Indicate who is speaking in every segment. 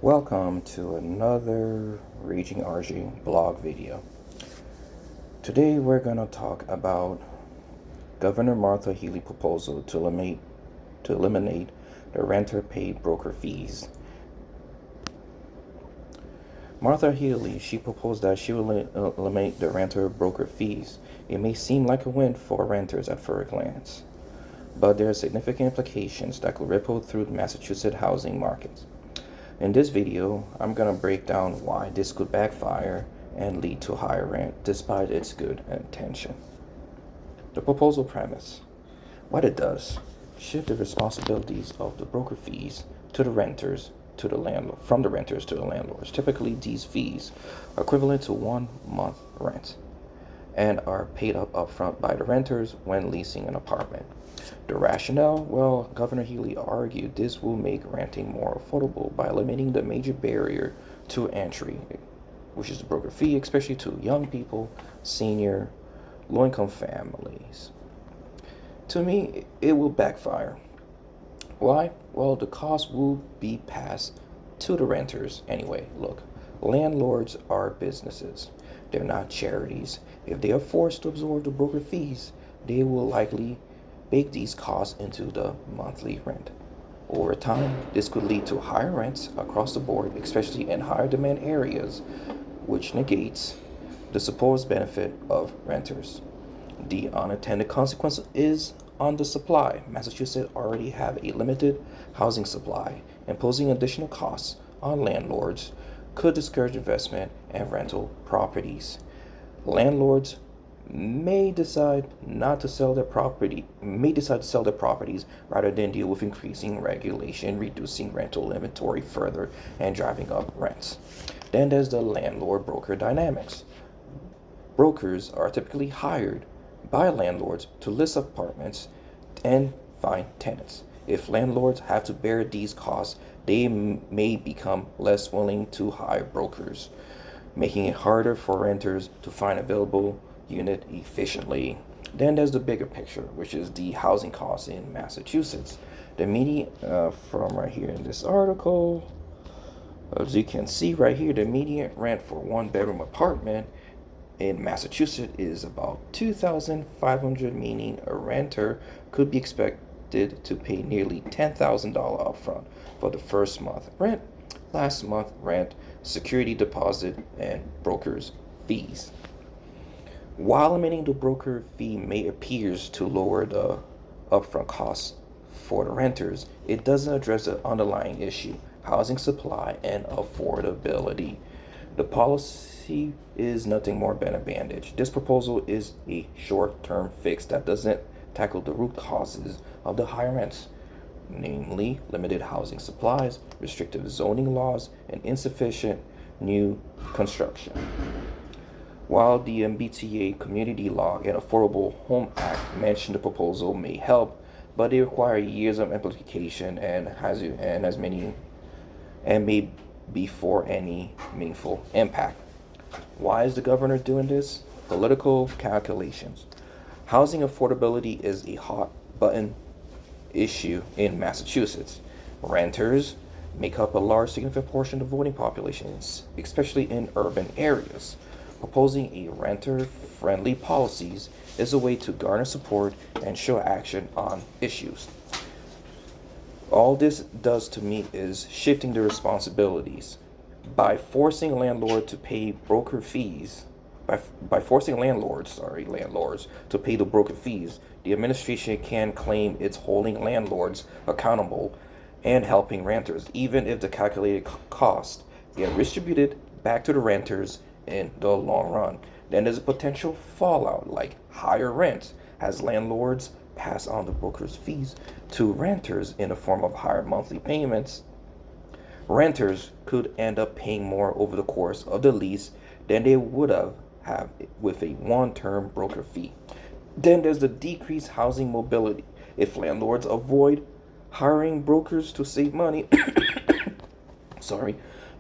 Speaker 1: Welcome to another Raging RG blog video. Today we're going to talk about Governor Maura Healey proposal to eliminate the renter paid broker fees. Maura Healey, she proposed that she will eliminate the renter broker fees. It may seem like a win for renters at first glance, but there are significant implications that could ripple through the Massachusetts housing markets. In this video, I'm going to break down why this could backfire and lead to higher rent despite its good intention. The proposal premise. What it does, shift the responsibilities of the broker fees to the renters to the landlord, from the renters to the landlords. Typically, these fees are equivalent to 1 month rent and are paid up upfront by the renters when leasing an apartment. The rationale? Well, Governor Healey argued this will make renting more affordable by eliminating the major barrier to entry, which is the broker fee, especially to young people, senior, low-income families. To me, it will backfire. Why? Well, the cost will be passed to the renters anyway. Look, landlords are businesses. They're not charities. If they are forced to absorb the broker fees, they will likely bake these costs into the monthly rent. Over time, this could lead to higher rents across the board, especially in higher demand areas, which negates the supposed benefit of renters. The unintended consequence is on the supply. Massachusetts already have a limited housing supply. Imposing additional costs on landlords could discourage investment and rental properties. Landlords may decide to sell their properties rather than deal with increasing regulation, reducing rental inventory further, and driving up rents. Then there's the landlord-broker dynamics. Brokers are typically hired by landlords to list apartments and find tenants. If landlords have to bear these costs, they may become less willing to hire brokers, making it harder for renters to find available unit efficiently. Then there's the bigger picture, which is the housing costs in Massachusetts. The median, from right here in this article, as you can see right here, the median rent for one-bedroom apartment in Massachusetts is about $2,500, meaning a renter could be expected to pay nearly $10,000 upfront for the first month rent, last month rent, security deposit, and broker's fees. While eliminating the broker fee may appears to lower the upfront costs for the renters, it doesn't address the underlying issue, housing supply and affordability. The policy is nothing more than a bandage. This proposal is a short-term fix that doesn't tackle the root causes of the higher rents, namely limited housing supplies, restrictive zoning laws, and insufficient new construction. While the MBTA Community Law and Affordable Home Act mention the proposal may help, but they require years of implementation and may before any meaningful impact. Why is the governor doing this? Political calculations. Housing affordability is a hot button issue in Massachusetts. Renters make up a large significant portion of the voting populations, especially in urban areas. Proposing a renter-friendly policies is a way to garner support and show action on issues. All this does to me is shifting the responsibilities. By forcing landlords to pay broker fees, by forcing landlords to pay the broker fees, the administration can claim it's holding landlords accountable and helping renters, even if the calculated costs get distributed back to the renters in the long run. Then there's a potential fallout like higher rents as landlords pass on the broker's fees to renters in the form of higher monthly payments. Renters could end up paying more over the course of the lease than they would have with a one-term broker fee. Then there's the decreased housing mobility. If landlords avoid hiring brokers to save money,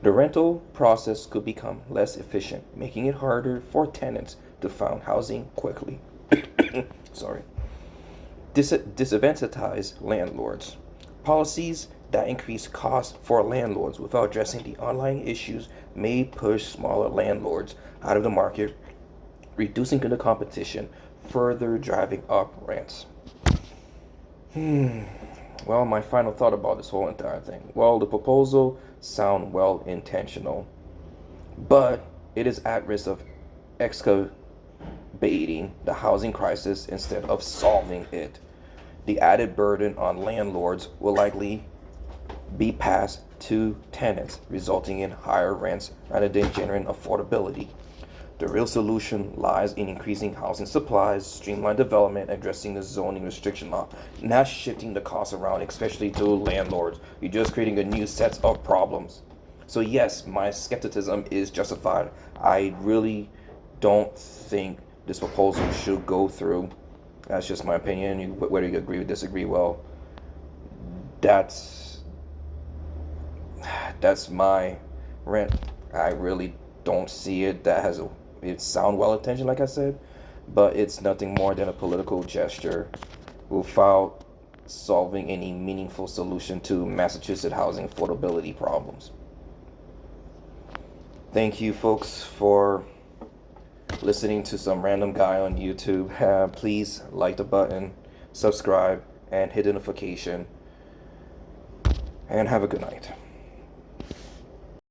Speaker 1: the rental process could become less efficient, making it harder for tenants to find housing quickly. Disadvantages landlords. Policies that increase costs for landlords without addressing the underlying issues may push smaller landlords out of the market, reducing the competition, further driving up rents. Well, my final thought about this whole entire thing. Well, the proposal sound well intentional, but it is at risk of exacerbating the housing crisis instead of solving it. The added burden on landlords will likely be passed to tenants, resulting in higher rents rather than generating affordability. The real solution lies in increasing housing supplies, streamlined development, addressing the zoning restriction law, not shifting the costs around, especially to landlords. You're just creating a new set of problems. So yes, my skepticism is justified. I really don't think this proposal should go through. That's just my opinion. Whether you agree or disagree, well, that's my rant. I really don't see it. It sound well intentioned, like I said, but it's nothing more than a political gesture without solving any meaningful solution to Massachusetts housing affordability problems. Thank you, folks, for listening to some random guy on YouTube. Please like the button, subscribe, and hit the notification. And have a good night.